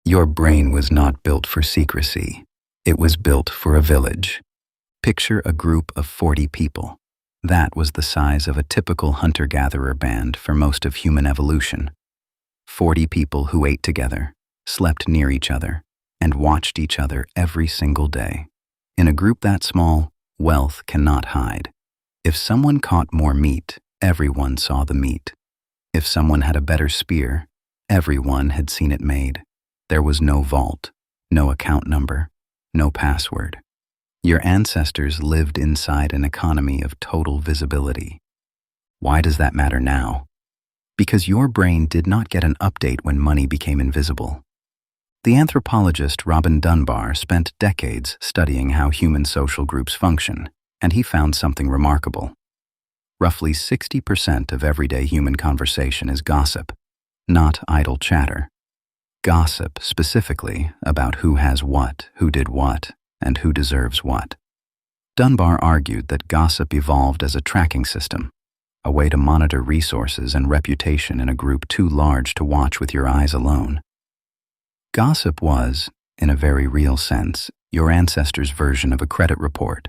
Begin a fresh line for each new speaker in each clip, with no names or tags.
Your brain was not built for secrecy. It was built for a village. Picture a group of 40 people. That was the size of a typical hunter-gatherer band for most of human evolution. 40 people who ate together, slept near each other, and watched each other every single day. In a group that small, wealth cannot hide. If someone caught more meat, everyone saw the meat. If someone had a better spear, everyone had seen it made. There was no vault, no account number, no password. Your ancestors lived inside an economy of total visibility. Why does that matter now? Because your brain did not get an update when money became invisible. The anthropologist Robin Dunbar spent decades studying how human social groups function, and he found something remarkable. Roughly 60% of everyday human conversation is gossip, not idle chatter. Gossip specifically about who has what, who did what, and who deserves what. Dunbar argued that gossip evolved as a tracking system, a way to monitor resources and reputation in a group too large to watch with your eyes alone. Gossip was, in a very real sense, your ancestors' version of a credit report.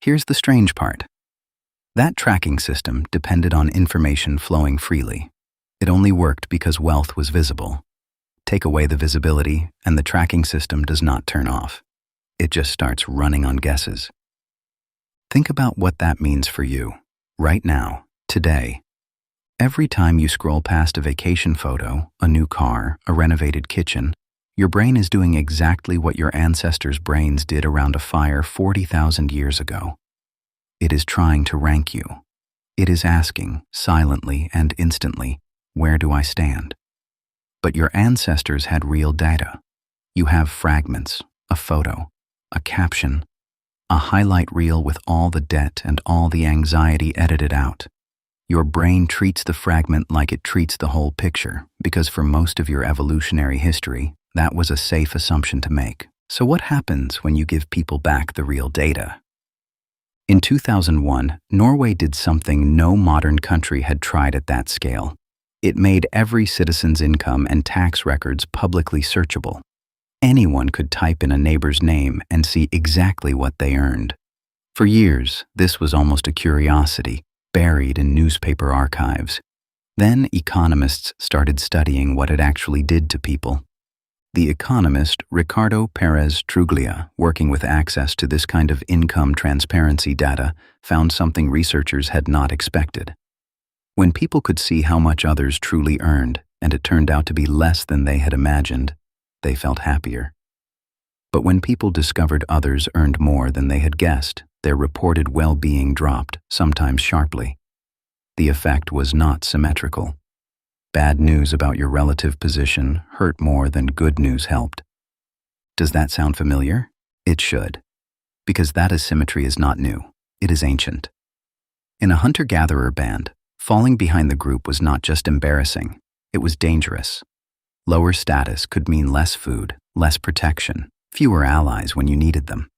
Here's the strange part. That tracking system depended on information flowing freely. It only worked because wealth was visible. Take away the visibility, and the tracking system does not turn off. It just starts running on guesses. Think about what that means for you, right now, today. Every time you scroll past a vacation photo, a new car, a renovated kitchen, your brain is doing exactly what your ancestors' brains did around a fire 40,000 years ago. It is trying to rank you. It is asking, silently and instantly, where do I stand? But your ancestors had real data. You have fragments, a photo, a caption, a highlight reel with all the debt and all the anxiety edited out. Your brain treats the fragment like it treats the whole picture, because for most of your evolutionary history, that was a safe assumption to make. So what happens when you give people back the real data? In 2001, Norway did something no modern country had tried at that scale. It made every citizen's income and tax records publicly searchable. Anyone could type in a neighbor's name and see exactly what they earned. For years, this was almost a curiosity, buried in newspaper archives. Then economists started studying what it actually did to people. The economist Ricardo Perez Truglia, working with access to this kind of income transparency data, found something researchers had not expected. When people could see how much others truly earned, and it turned out to be less than they had imagined, they felt happier. But when people discovered others earned more than they had guessed, their reported well-being dropped, sometimes sharply. The effect was not symmetrical. Bad news about your relative position hurt more than good news helped. Does that sound familiar? It should. Because that asymmetry is not new. It is ancient. In a hunter-gatherer band, falling behind the group was not just embarrassing, it was dangerous. Lower status could mean less food, less protection, fewer allies when you needed them.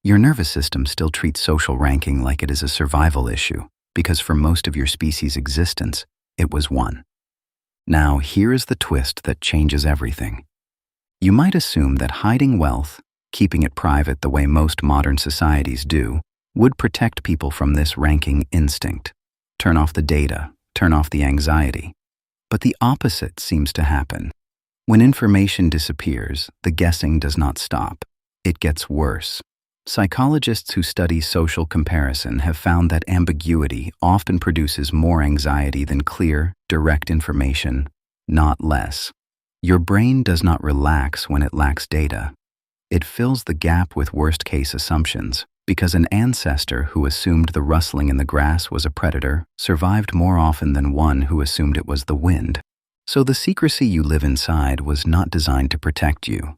Your nervous system still treats social ranking like it is a survival issue, because for most of your species' existence, it was one. Now, here is the twist that changes everything. You might assume that hiding wealth, keeping it private the way most modern societies do, would protect people from this ranking instinct. Turn off the data, turn off the anxiety. But the opposite seems to happen. When information disappears, the guessing does not stop. It gets worse. Psychologists who study social comparison have found that ambiguity often produces more anxiety than clear, direct information, not less. Your brain does not relax when it lacks data. It fills the gap with worst-case assumptions, because an ancestor who assumed the rustling in the grass was a predator survived more often than one who assumed it was the wind. So the secrecy you live inside was not designed to protect you.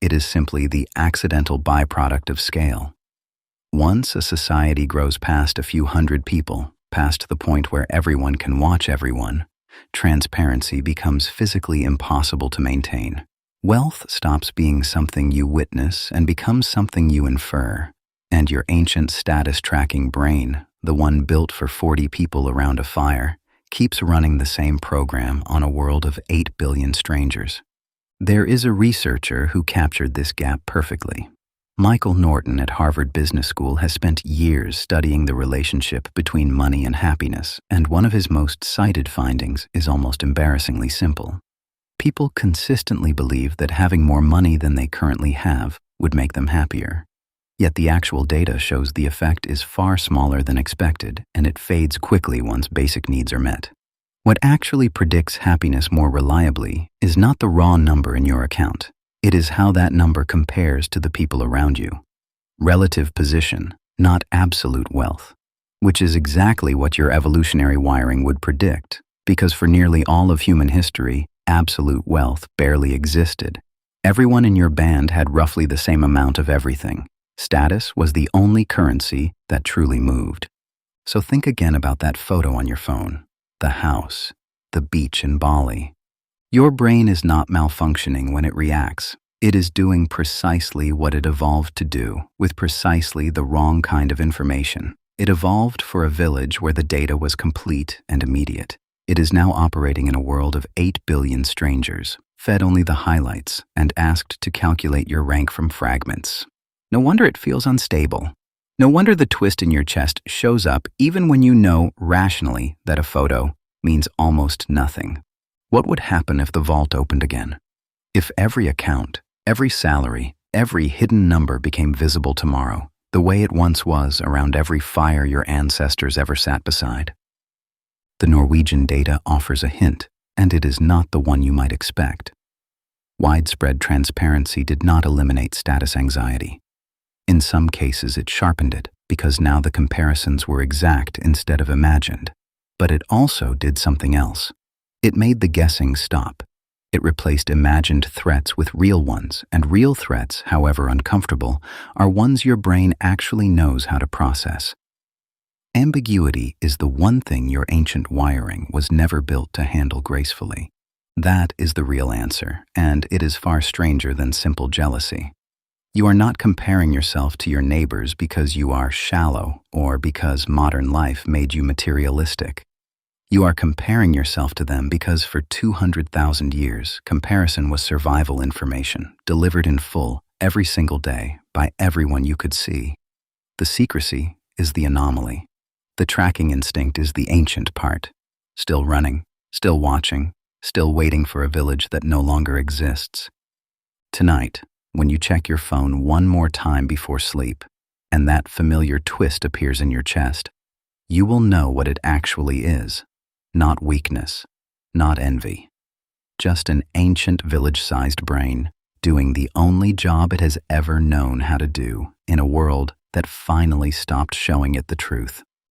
It is simply the accidental byproduct of scale. Once a society grows past a few hundred people, past the point where everyone can watch everyone, transparency becomes physically impossible to maintain. Wealth stops being something you witness and becomes something you infer. And your ancient status-tracking brain, the one built for 40 people around a fire, keeps running the same program on a world of 8 billion strangers. There is a researcher who captured this gap perfectly. Michael Norton at Harvard Business School has spent years studying the relationship between money and happiness, and one of his most cited findings is almost embarrassingly simple. People consistently believe that having more money than they currently have would make them happier. Yet the actual data shows the effect is far smaller than expected, and it fades quickly once basic needs are met. What actually predicts happiness more reliably is not the raw number in your account. It is how that number compares to the people around you. Relative position, not absolute wealth, which is exactly what your evolutionary wiring would predict, because for nearly all of human history, absolute wealth barely existed. Everyone in your band had roughly the same amount of everything. Status was the only currency that truly moved. So think again about that photo on your phone, the house, the beach in Bali. Your brain is not malfunctioning when it reacts. It is doing precisely what it evolved to do, with precisely the wrong kind of information. It evolved for a village where the data was complete and immediate. It is now operating in a world of 8 billion strangers, fed only the highlights, and asked to calculate your rank from fragments. No wonder it feels unstable. No wonder the twist in your chest shows up even when you know rationally that a photo means almost nothing. What would happen if the vault opened again? If every account, every salary, every hidden number became visible tomorrow, the way it once was around every fire your ancestors ever sat beside? The Norwegian data offers a hint, and it is not the one you might expect. Widespread transparency did not eliminate status anxiety. In some cases, it sharpened it, because now the comparisons were exact instead of imagined. But it also did something else. It made the guessing stop. It replaced imagined threats with real ones, and real threats, however uncomfortable, are ones your brain actually knows how to process. Ambiguity is the one thing your ancient wiring was never built to handle gracefully. That is the real answer, and it is far stranger than simple jealousy. You are not comparing yourself to your neighbors because you are shallow or because modern life made you materialistic. You are comparing yourself to them because for 200,000 years, comparison was survival information, delivered in full, every single day, by everyone you could see. The secrecy is the anomaly. The tracking instinct is the ancient part. Still running, still watching, still waiting for a village that no longer exists. Tonight, when you check your phone one more time before sleep, and that familiar twist appears in your chest, you will know what it actually is. Not weakness, not envy. Just an ancient village-sized brain doing the only job it has ever known how to do in a world that finally stopped showing it the truth.